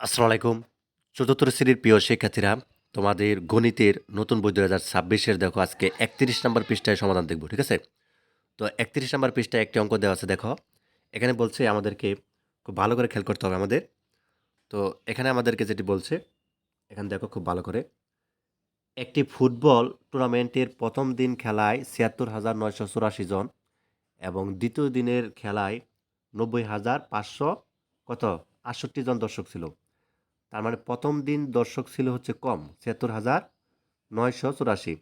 আসসালামু আলাইকুম। চতুর্থ শ্রেণীর প্রিয় শিক্ষার্থীরা, তোমাদের গণিতের নতুন বই ২০২৬ দেখো আজকে ৩১ নাম্বার পৃষ্ঠায় সমাধান দেখব। ঠিক আছে? তো ৩১ নাম্বার পৃষ্ঠায় একটি অঙ্ক দেওয়া আছে দেখো। এখানে বলছে আমাদেরকে খুব ভালো করে খেয়াল করতে হবে আমাদের। তো এখানে আমাদেরকে যেটি বলছে, এখানে দেখো খুব ভালো করে। একটি ফুটবল টুর্নামেন্টের ১ম দিন খেলায় ৭৬,৯৮৪ জন এবং দ্বিতীয় দিনের খেলায় ৯০,৫০০ কত? ৬৮ জন দর্শক ছিল। তার মানে ১ম দিন দর্শক ছিল হচ্ছে কম ৭৬,৯৮৪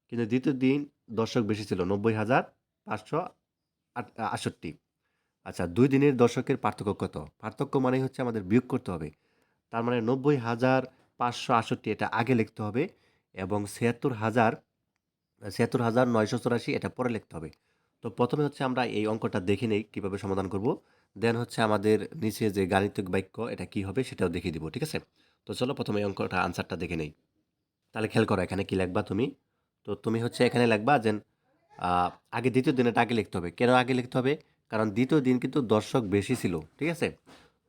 কিন্তু দ্বিতীয় দিন দর্শক বেশি ছিল ৯০,৫৬৮। আচ্ছা ২ দিনের দর্শকের পার্থক্য কত? পার্থক্য মানেই হচ্ছে আমাদের বিয়োগ করতে হবে। তার মানে ৯০,৫৬৮ এটা আগে লিখতে হবে এবং ৭৬,৯৮৪ এটা পরে লিখতে হবে। তো প্রথমে হচ্ছে আমরা এই অঙ্কটা দেখে নেই কিভাবে সমাধান করব। দেন হচ্ছে আমাদের নিচে যে গাণিতিক বাক্য এটা কি হবে সেটাও দেখিয়ে দিব। ঠিক আছে? তো চলো প্রথমে এই অঙ্কটা আনসারটা দেখে নেই। তাহলে খেয়াল করো এখানে কি লিখবা তুমি? তো তুমি হচ্ছে এখানে লিখবা যে আ আগে দ্বিতীয় দিনেরটা আগে লিখতে হবে। কেন আগে লিখতে হবে? কারণ দ্বিতীয় দিন কিন্তু দর্শক বেশি ছিল। ঠিক আছে?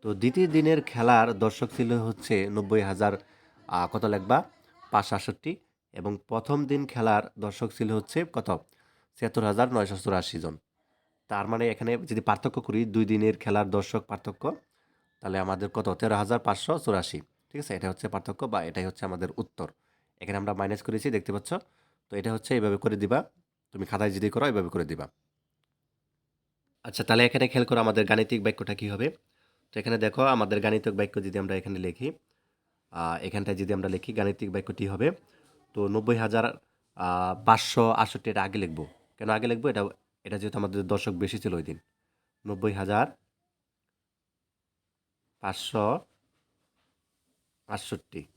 তো দ্বিতীয় দিনের খেলার দর্শক ছিল হচ্ছে ৯০,০০০ কত লিখবা? ৫৬৮ এবং প্রথম দিন খেলার দর্শক ছিল হচ্ছে কত? ৭৬,৯৮৪ জন। তার মানে এখানে যদি পার্থক্য করি ২ দিনের খেলার দর্শক পার্থক্য, তাহলে আমাদের কত? ১৩,৫৮৪। ঠিক আছে? এটা হচ্ছে পার্থক্য বা এটাই হচ্ছে আমাদের উত্তর। এখানে আমরা মাইনাস করেছি দেখতে পাচ্ছ? তো এটা হচ্ছে এভাবে করে দিবা। তুমি খাতায় যদি করো এভাবে করে দিবা। আচ্ছা তাহলে এখানে খেয়াল করো আমাদের গাণিতিক বাক্যটা কি হবে? তো এখানে দেখো আমাদের গাণিতিক বাক্য যদি আমরা এখানে লিখি, এখানটায় যদি আমরা লিখি গাণিতিক বাক্যটি হবে তো ৯০,৫৬৮ এটা আগে লিখব। কেন আগে লিখব? এটা যেহেতু আমাদের দর্শক বেশি ছিল ঐদিন। ৯০,৫৬৮।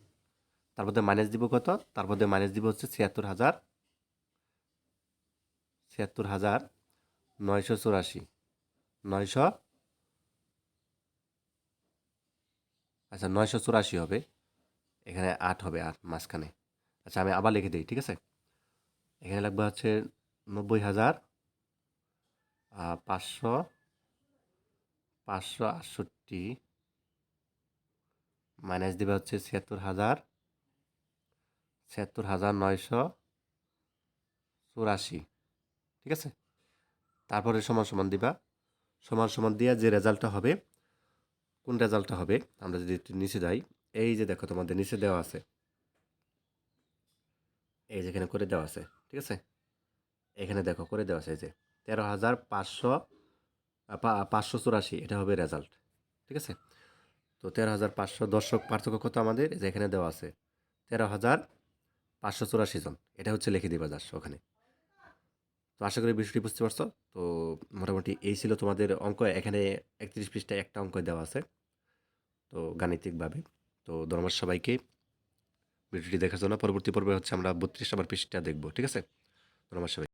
তার মধ্যে মাইনাস দিব কত? তার মধ্যে মাইনাস দিব হচ্ছে ৭৬,৯৮৪। ৯০০ আচ্ছা ৯৮৪ হবে। এখানে ৮ হবে ৮ মাঝখানে। আচ্ছা আমি আবার লিখে দেই। ঠিক আছে? এখানে লিখবা হচ্ছে ৯০,৫৬৮ মাইনাস দিবা হচ্ছে ৭৬,৯৮৪। ঠিক আছে? তারপরে সমান সমান দিবা। সমান সমান দিয়া যে রেজাল্টটা হবে, কোন রেজাল্টটা হবে আমরা যদি একটু নিচে যাই, এই যে দেখো তোমাদের নিচে দেওয়া আছে। এই যে এখানে করে দেওয়া আছে। ঠিক আছে? এখানে দেখো করে দেওয়া আছে এই যে ১৩,৫৮৪ এটা হবে রেজাল্ট। ঠিক আছে? তো ১৩,৫০০ দর্শক পার্থক্য কত আমাদের? এই যে এখানে দেওয়া আছে ১৩,৫৮৪ জন। এটা হচ্ছে লিখে দিবা জাস্ট ওখানে। তো আশা করি বিষয়টি বুঝতে পারছো। তো মোটামুটি এই ছিল তোমাদের অঙ্ক। এখানে ৩১ পৃষ্ঠায় একটা অঙ্ক দেওয়া আছে। তো গাণিতিকভাবে। তো ধন্যবাদ সবাইকে ভিডিওটি দেখার জন্য। পরবর্তী পর্বে হচ্ছে আমরা ৩২ নম্বর পৃষ্ঠা দেখব। ঠিক আছে? ধন্যবাদ সবাই।